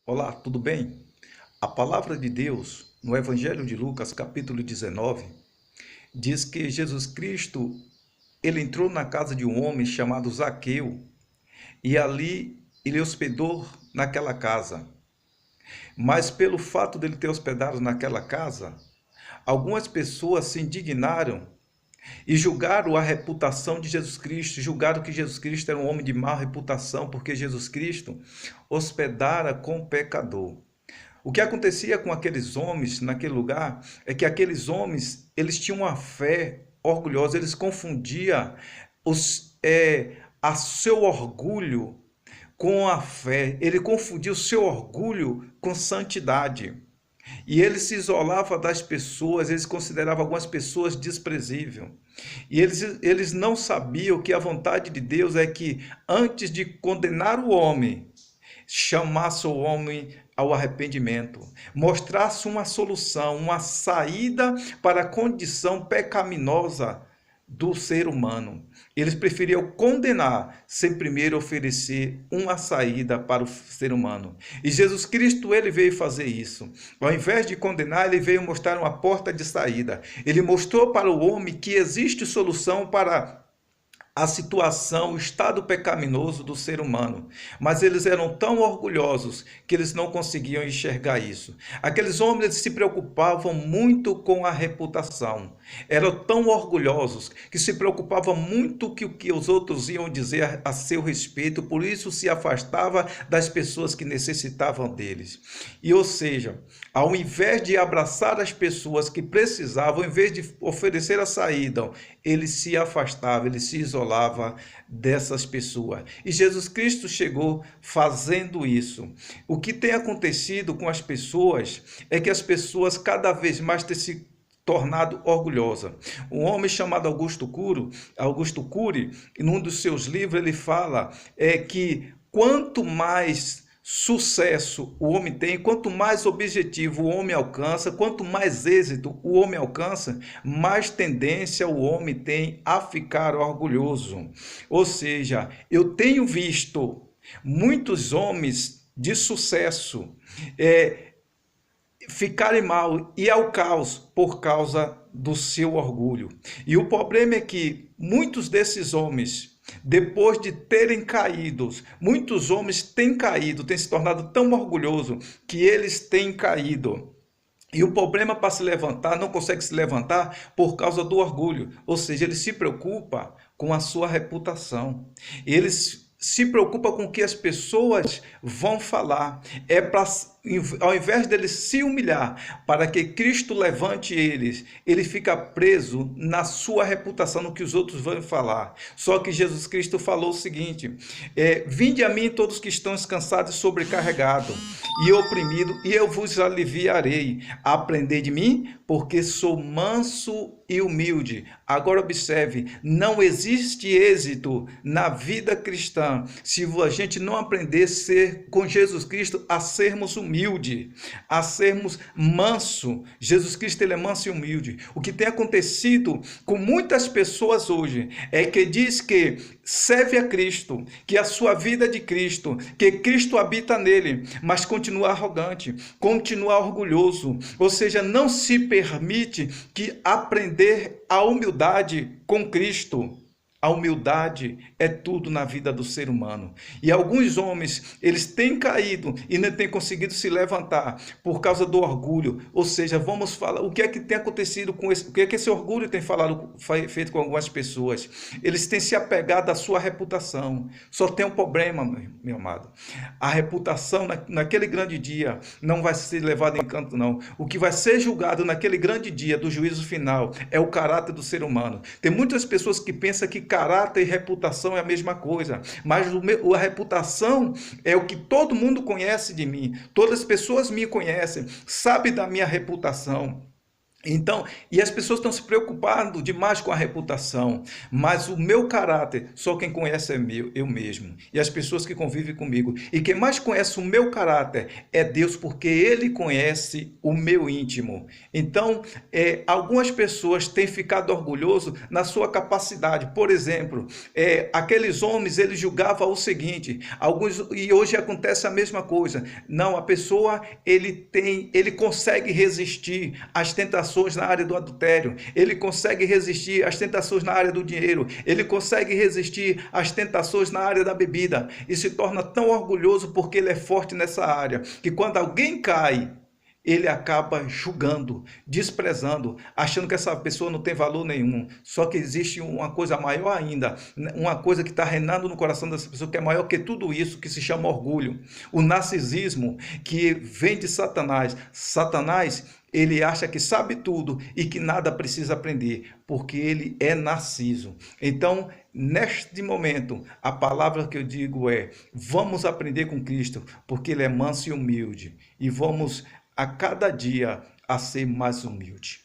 Olá, tudo bem? A palavra de Deus, no Evangelho de Lucas, capítulo 19, diz que Jesus Cristo, ele entrou na casa de um homem chamado Zaqueu, e ali ele hospedou naquela casa. Mas pelo fato dele ter hospedado naquela casa, algumas pessoas se indignaram e julgaram a reputação de Jesus Cristo, julgaram que Jesus Cristo era um homem de má reputação, porque Jesus Cristo hospedara com pecador. O que acontecia com aqueles homens naquele lugar é que aqueles homens, eles tinham uma fé orgulhosa, eles confundiam a seu orgulho com a fé, ele confundia o seu orgulho com santidade. E ele se isolava das pessoas, eles consideravam algumas pessoas desprezíveis. E eles não sabiam que a vontade de Deus é que, antes de condenar o homem, chamasse o homem ao arrependimento, mostrasse uma solução, uma saída para a condição pecaminosa do ser humano. Eles preferiam condenar sem primeiro oferecer uma saída para o ser humano. E Jesus Cristo, ele veio fazer isso. Ao invés de condenar, ele veio mostrar uma porta de saída. Ele mostrou para o homem que existe solução para a situação, o estado pecaminoso do ser humano. Mas eles eram tão orgulhosos que eles não conseguiam enxergar isso. Aqueles homens eles se preocupavam muito com a reputação. Eram tão orgulhosos que se preocupavam muito com o que os outros iam dizer a seu respeito, por isso se afastava das pessoas que necessitavam deles. E ou seja, ao invés de abraçar as pessoas que precisavam, ao invés de oferecer a saída, ele se afastava, ele se isolava dessas pessoas. E Jesus Cristo chegou fazendo isso. O que tem acontecido com as pessoas é que as pessoas cada vez mais têm se tornado orgulhosa. Um homem chamado Augusto Cury, num dos seus livros, ele fala que quanto mais sucesso o homem tem, quanto mais objetivo o homem alcança, quanto mais êxito o homem alcança, mais tendência o homem tem a ficar orgulhoso. Ou seja, eu tenho visto muitos homens de sucesso ficarem mal e ao caos por causa do seu orgulho. E o problema é que muitos desses homens, depois de terem caído, muitos homens têm caído, têm se tornado tão orgulhosos que eles têm caído. E o problema para se levantar, não consegue se levantar por causa do orgulho. Ou seja, ele se preocupa com a sua reputação. Eles se preocupa com o que as pessoas vão falar. Ao invés dele se humilhar para que Cristo levante eles, ele fica preso na sua reputação, no que os outros vão falar. Só que Jesus Cristo falou o seguinte: vinde a mim todos que estão descansados e sobrecarregados e oprimidos, e eu vos aliviarei. Aprendei de mim, porque sou manso e humilde. Agora observe, não existe êxito na vida cristã se a gente não aprender a ser com Jesus Cristo, a sermos humilde, a sermos manso. Jesus Cristo ele é manso e humilde. O que tem acontecido com muitas pessoas hoje é que diz que serve a Cristo, que a sua vida é de Cristo, que Cristo habita nele, mas continua arrogante, continua orgulhoso, ou seja, não se permite que aprender a humildade com Cristo. A humildade é tudo na vida do ser humano. E alguns homens, eles têm caído e não têm conseguido se levantar por causa do orgulho. Ou seja, vamos falar, o que é que tem acontecido com esse, o que é que esse orgulho tem feito com algumas pessoas? Eles têm se apegado à sua reputação. Só tem um problema, meu amado. A reputação naquele grande dia não vai ser levada em canto, não. O que vai ser julgado naquele grande dia do juízo final é o caráter do ser humano. Tem muitas pessoas que pensam que caráter e reputação é a mesma coisa, mas a reputação é o que todo mundo conhece de mim, todas as pessoas me conhecem, sabem da minha reputação. Então, e as pessoas estão se preocupando demais com a reputação, mas o meu caráter, só quem conhece é eu mesmo, e as pessoas que convivem comigo. E quem mais conhece o meu caráter é Deus, porque Ele conhece o meu íntimo. Então, algumas pessoas têm ficado orgulhosos na sua capacidade. Por exemplo, aqueles homens, eles julgavam o seguinte, alguns, e hoje acontece a mesma coisa. Não, a pessoa, ele consegue resistir às tentações na área do adultério, ele consegue resistir às tentações na área do dinheiro, ele consegue resistir às tentações na área da bebida e se torna tão orgulhoso porque ele é forte nessa área, que quando alguém cai, ele acaba julgando, desprezando, achando que essa pessoa não tem valor nenhum. Só que existe uma coisa maior ainda, uma coisa que está reinando no coração dessa pessoa, que é maior que tudo isso, que se chama orgulho. O narcisismo, que vem de Satanás. Satanás, ele acha que sabe tudo e que nada precisa aprender, porque ele é narciso. Então, neste momento, a palavra que eu digo é: vamos aprender com Cristo, porque ele é manso e humilde, e vamos a cada dia a ser mais humilde.